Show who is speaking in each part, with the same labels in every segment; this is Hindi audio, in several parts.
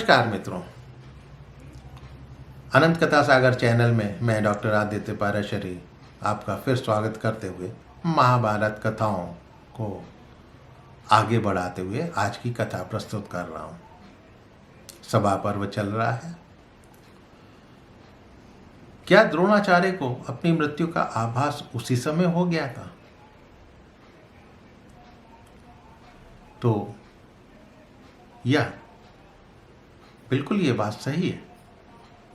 Speaker 1: नमस्कार मित्रों, अनंत कथा सागर चैनल में मैं डॉक्टर आदित्य पाराशरी आपका फिर स्वागत करते हुए महाभारत कथाओं को आगे बढ़ाते हुए आज की कथा प्रस्तुत कर रहा हूँ। सभा पर्व चल रहा है। क्या द्रोणाचार्य को अपनी मृत्यु का आभास उसी समय हो गया था? तो यह बिल्कुल ये बात सही है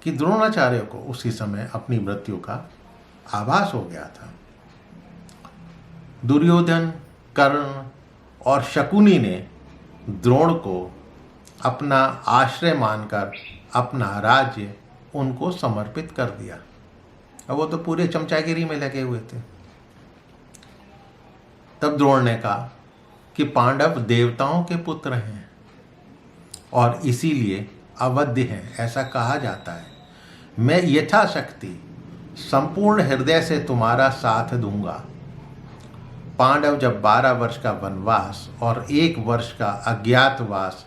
Speaker 1: कि द्रोणाचार्य को उसी समय अपनी मृत्यु का आभास हो गया था। दुर्योधन, कर्ण और शकुनी ने द्रोण को अपना आश्रय मानकर अपना राज्य उनको समर्पित कर दिया। अब वो तो पूरे चमचागिरी में लगे हुए थे। तब द्रोण ने कहा कि पांडव देवताओं के पुत्र हैं और इसीलिए अवध्य हैं, ऐसा कहा जाता है। मैं यथाशक्ति संपूर्ण हृदय से तुम्हारा साथ दूंगा। पांडव जब 12 वर्ष का वनवास और 1 वर्ष का अज्ञातवास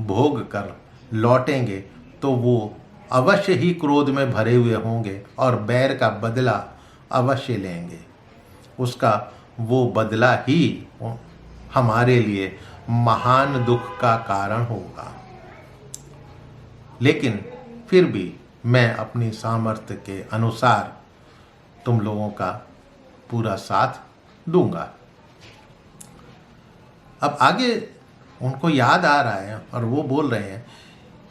Speaker 1: भोग कर लौटेंगे तो वो अवश्य ही क्रोध में भरे हुए होंगे और बैर का बदला अवश्य लेंगे। उसका वो बदला ही हमारे लिए महान दुख का कारण होगा। लेकिन फिर भी मैं अपनी सामर्थ्य के अनुसार तुम लोगों का पूरा साथ दूंगा। अब आगे उनको याद आ रहा है और वो बोल रहे हैं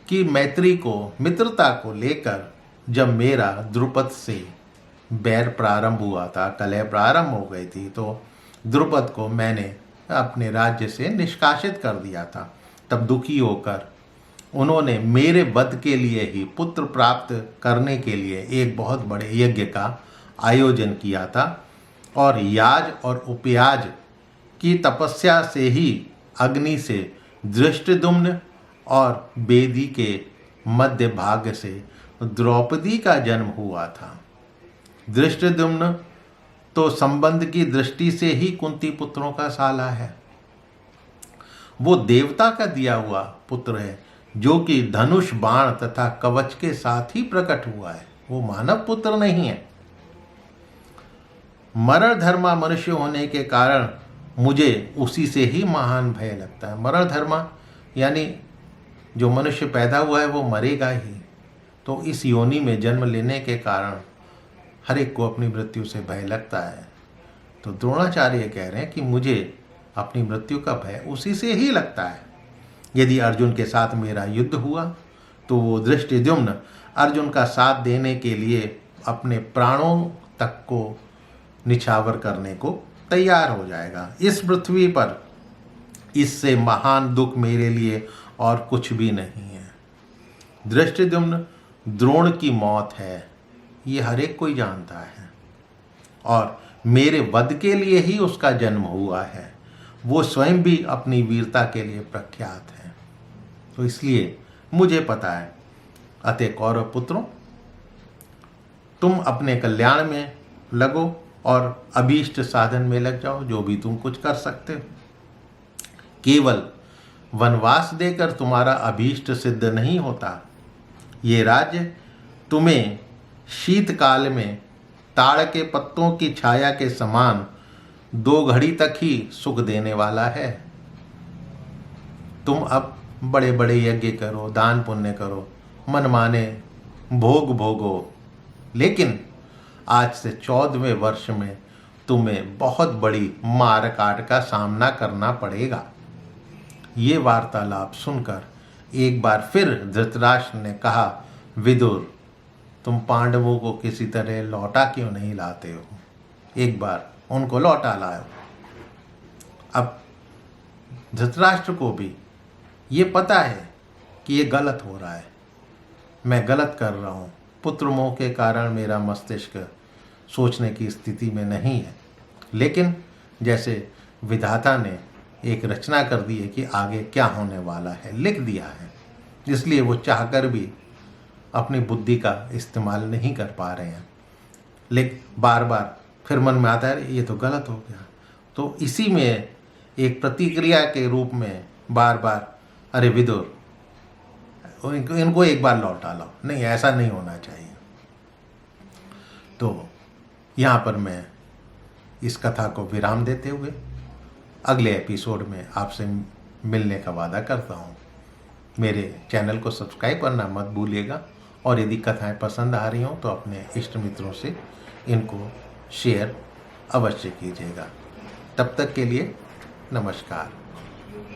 Speaker 1: कि मैत्री को, मित्रता को लेकर जब मेरा द्रुपद से बैर प्रारंभ हुआ था, कलह प्रारंभ हो गई थी, तो द्रुपद को मैंने अपने राज्य से निष्कासित कर दिया था। तब दुखी होकर उन्होंने मेरे वध के लिए ही पुत्र प्राप्त करने के लिए एक बहुत बड़े यज्ञ का आयोजन किया था और याज और उपयाज की तपस्या से ही अग्नि से धृष्टद्युम्न और बेदी के मध्य भाग से द्रौपदी का जन्म हुआ था। धृष्टद्युम्न तो संबंध की दृष्टि से ही कुंती पुत्रों का साला है। वो देवता का दिया हुआ पुत्र है जो कि धनुष, बाण तथा कवच के साथ ही प्रकट हुआ है। वो मानव पुत्र नहीं है। मरण धर्मा मनुष्य होने के कारण मुझे उसी से ही महान भय लगता है। मरण धर्मा यानी जो मनुष्य पैदा हुआ है वो मरेगा ही। तो इस योनि में जन्म लेने के कारण हर एक को अपनी मृत्यु से भय लगता है। तो द्रोणाचार्य कह रहे हैं कि मुझे अपनी मृत्यु का भय उसी से ही लगता है। यदि अर्जुन के साथ मेरा युद्ध हुआ तो वो धृष्टद्युम्न अर्जुन का साथ देने के लिए अपने प्राणों तक को निछावर करने को तैयार हो जाएगा। इस पृथ्वी पर इससे महान दुख मेरे लिए और कुछ भी नहीं है। धृष्टद्युम्न द्रोण की मौत है, ये हर एक कोई जानता है और मेरे वध के लिए ही उसका जन्म हुआ है। वो स्वयं भी अपनी वीरता के लिए प्रख्यात है। तो इसलिए मुझे पता है। अतः कौरव पुत्रों, तुम अपने कल्याण में लगो और अभीष्ट साधन में लग जाओ, जो भी तुम कुछ कर सकते हो। केवल वनवास देकर तुम्हारा अभीष्ट सिद्ध नहीं होता। ये राज्य तुम्हें शीतकाल में ताड़ के पत्तों की छाया के समान 2 घड़ी तक ही सुख देने वाला है। तुम अब बड़े बड़े यज्ञ करो, दान पुण्य करो, मनमाने भोग भोगो, लेकिन आज से 14वें वर्ष में तुम्हें बहुत बड़ी मार काट का सामना करना पड़ेगा। ये वार्तालाप सुनकर एक बार फिर धृतराष्ट्र ने कहा, विदुर, तुम पांडवों को किसी तरह लौटा क्यों नहीं लाते हो? एक बार उनको लौटा लाओ। अब धृतराष्ट्र को भी ये पता है कि ये गलत हो रहा है, मैं गलत कर रहा हूँ। पुत्र मोह के कारण मेरा मस्तिष्क सोचने की स्थिति में नहीं है। लेकिन जैसे विधाता ने एक रचना कर दी है कि आगे क्या होने वाला है, लिख दिया है, इसलिए वो चाहकर भी अपनी बुद्धि का इस्तेमाल नहीं कर पा रहे हैं। लेकिन बार बार फिर मन में आता है ये तो गलत हो गया। तो इसी में एक प्रतिक्रिया के रूप में बार बार, अरे विदुर, इनको एक बार लौटा लाओ। नहीं, ऐसा नहीं होना चाहिए। तो यहाँ पर मैं इस कथा को विराम देते हुए अगले एपिसोड में आपसे मिलने का वादा करता हूँ। मेरे चैनल को सब्सक्राइब करना मत भूलिएगा, और यदि कथाएं पसंद आ रही हों तो अपने इष्ट मित्रों से इनको शेयर अवश्य कीजिएगा। तब तक के लिए नमस्कार।